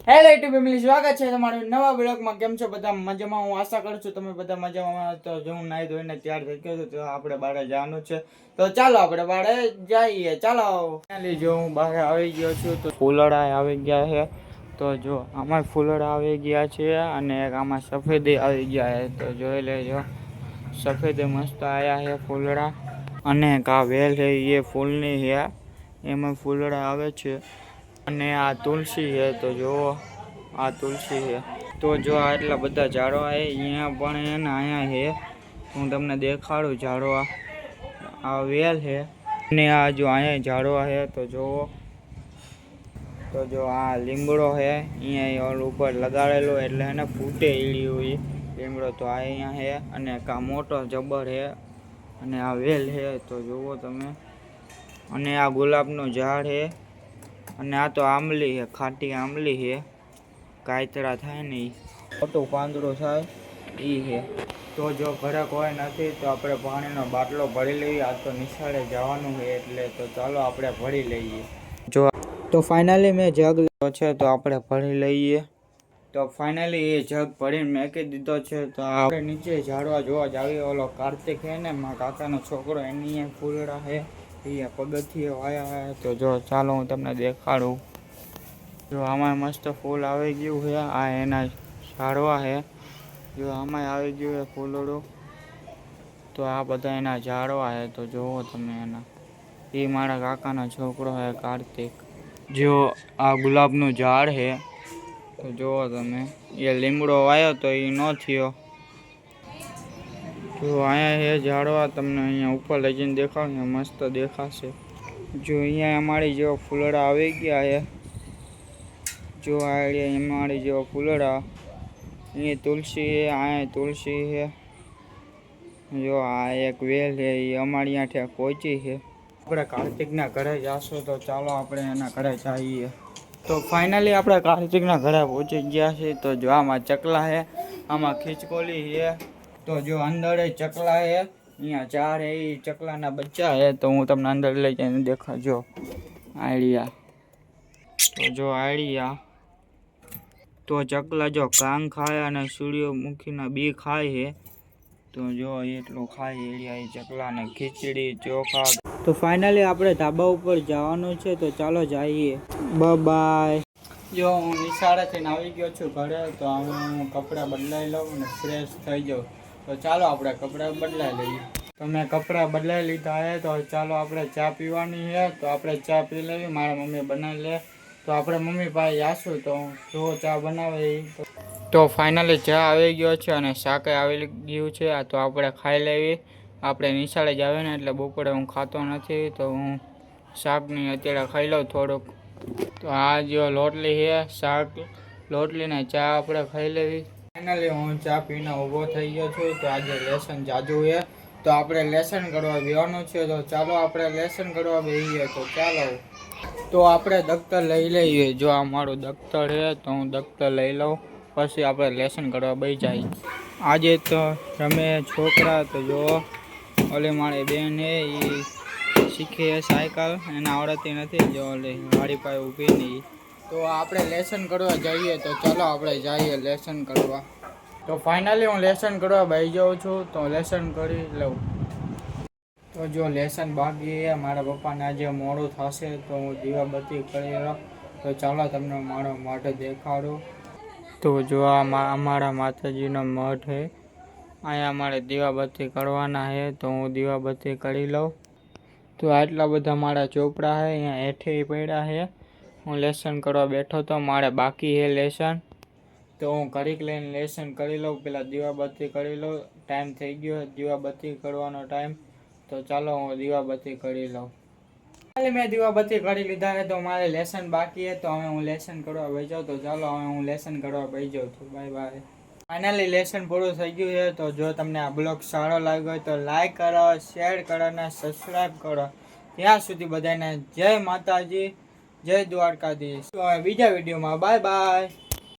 Hello YouTube family, સ્વાગત છે તમારું નવા બ્લોગમાં. કેમ છો બધા? મજામાં? હું આશા કરું છું તમે બધા મજામાં. તો જો હું નાહી ધોઈને તૈયાર થઈ ગયો છું, તો આપણે બહાર જવાનું છે. તો ચાલો આપણે બહાર જઈએ. ચાલો જો હું બહાર આવી ગયો છું, તો ફૂલડા આવી ગયા છે. તો જો આમાં ફૂલડા આવી ગયા છે અને એક આમાં સફેદી આવી ગયા છે. તો જોઈ લેજો, સફેદી મસ્ત આવ્યા છે ફૂલડા. અને કા વેલ છે એ ફૂલની છે, એમાં ફૂલડા આવે છે. અને આ તુલસી છે. તો જો આ તુલસી છે. તો જો આટલા બધા ઝાડવા છે અહીંયા પણ છે ને અહીંયા છે. હું તમને દેખાડું ઝાડવા. આ વેલ છે અને આ જો અહીંયા ઝાડવા છે. તો જુઓ, તો જો આ લીમડો છે અહીંયા ઓલ ઉપર લગાડેલો, એટલે એને ફૂટે ઈડી હોય લીમડો. તો આ અહીંયા છે અને કા મોટો જબર છે અને આ વેલ છે. તો જુઓ તમે. અને આ ગુલાબનું ઝાડ છે અને આ તો આંબલી છે, ખાટી આંબલી છે. કાયતરા થાય ને મોટું પાંદડું થાય એ છે. તો જો ઘરે કોઈ નથી તો આપણે પાણીનો બાટલો ભરી લઈએ. આ તો નિશાળે જવાનું છે એટલે તો ચાલો આપણે ભરી લઈએ. જો તો ફાઇનલી મેં જગ લીધો છે, તો આપણે ભરી લઈએ. તો ફાઇનલી એ જગ ભરીને મેકી દીધો છે. તો આપણે નીચે ઝાડવા જોવા જાવી. ઓલો કાર્તિક છે ને મારા કાકાનો છોકરો, એની ફૂલડા છે એ પગથિયે વાયા. તો જો ચાલો હું તમને દેખાડું. જો આમાં મસ્ત ફૂલ આવી ગયું છે. આ એના ઝાડવા છે. જો આમાં આવી ગયું છે ફૂલડું. તો આ બધા એના ઝાડવા છે. તો જુઓ તમે એના. એ મારા કાકાનો છોકરો છે કાર્તિક. જો આ ગુલાબનું ઝાડ છે. તો જુઓ તમે, એ લીમડો વાયો તો એ ન થયો. જો અહીંયા એ ઝાડવા તમને અહીંયા ઉપર લઈ જઈને દેખાડું ને મસ્ત દેખાશે. જો અહીંયા અમારી જેવા ફૂલડા આવી ગયા છે. જો આઈડિયા અમારી જેવા ફૂલડા. અહીંયા તુલસી છે, અહીંયા તુલસી છે. જો આ એક વેલ છે એ અમારી અહીંયા પહોંચી છે. આપણે કાર્તિકના ઘરે જઈશું, તો ચાલો આપણે એના ઘરે જઈએ. તો ફાઇનલી આપણે કાર્તિકના ઘરે પહોંચી ગયા છીએ. તો જો આમાં ચકલા છે, આમાં ખીચકોલી છે. તો જો અંદર ચકલા છે, અહીંયા ચાર એ ચકલાના બચ્ચા છે. તો હું તમને અંદર લઈ જઈને દેખાડજો. આઈડિયા. તો જો આઈડિયા. તો ચકલા જો કાંગ ખાય અને સૂર્યમુખીના બી ખાય છે. તો જો એટલું ખાય એરિયા એ ચકલાને ખીચડી ચોખા. તો ફાઇનલી આપણે ધાબા ઉપર જવાનું છે. તો ચાલો જઈએ. બાય. જો હું નિશાળેથી આવી ગયો છું ઘરે. તો હવે હું કપડાં બદલાઈ લઉં અને ફ્રેશ થઈ જાઉં. તો ચાલો આપણે કપડાં બદલાઈ લઈએ. તો મેં કપડાં બદલાઈ લીધા છે. તો ચાલો આપણે ચા પીવાની છે. તો આપણે ચા પી લેવી. મારા મમ્મી બનાવી લે. તો આપણે મમ્મી પાસે જાશું. તો જો ચા બનાવે. તો ફાઇનલી ચા આવી ગયો છે અને શાકે આવી ગયું છે. આ તો આપણે ખાઈ લેવી. આપણે નિશાળે જ આવે ને એટલે બપોરે હું ખાતો નથી. તો હું શાકની અત્યારે ખાઈ લઉં થોડુંક. તો આ જો લોટલી છે, શાક લોટલીને ચા આપણે ખાઈ લેવી. ફાઇનલી હું ચા પીને ઊભો થઈ ગયો છું. તો આજે લેસન જાજુ છે, તો આપણે લેસન કરવા બેવાનું છે. તો ચાલો આપણે લેસન કરવા બેસીએ. તો ચાલો. તો આપણે દફતર લઈ લઈએ. જો આ મારું દફતર છે, તો હું દફતર લઈ લઉં. પછી આપણે લેસન કરવા બેસી જઈએ. આજે તો રમે છોકરા. તો જો ઓલે મારી બેન છે એ શીખે સાયકલ, એને આવડતી નથી. જો ઓલે મારી પાસે ઊભી નહીં. તો આપણે લેસન કરવા જઈએ. તો ચાલો આપણે જઈએ લેસન કરવા. તો ફાઇનલી હું લેસન કરવા બેસી જાઉં છું. તો લેસન કરી લઉં. તો જો લેસન બાકી છે. મારા પપ્પાને આજે મોડું થશે, તો હું દીવાબત્તી કરી લઉં. તો ચાલો તમને મારો મઠ દેખાડું. તો જો આ અમારા માતાજીનો મઠ છે. અહીંયા અમારે દીવાબત્તી કરવાના છે. તો હું દીવાબત્તી કરી લઉં. તો આટલા બધા મારા ચોપડા છે અહીંયા હેઠે પડ્યા છે. હું લેસન કરવા બેઠો તો મારે બાકી છે લેસન. તો હું ઘડીક લઈને લેસન કરી લઉં. પહેલાં દીવાબત્તી કરી લઉં. ટાઈમ થઈ ગયો દીવાબત્તી કરવાનો ટાઈમ. તો ચાલો હું દીવાબત્તી કરી લઉં. મેં દીવાબત્તી કરી લીધા છે. તો મારે લેસન બાકી છે. તો હવે હું લેસન કરવા બેસી જાઉં. તો ચાલો હવે હું લેસન કરવા બેસી જાઉં છું. Bye bye. ફાઇનલી લેસન પૂરું થઈ ગયું છે. તો જો તમને આ બ્લોગ સારો લાગ્યો હોય તો લાઈક કરો, શેર કરો અને સબસ્ક્રાઈબ કરો. ત્યાં સુધી બધાને જય માતાજી, જય દ્વારકાધીશ. તો હવે બીજા વિડીયોમાં બાય બાય.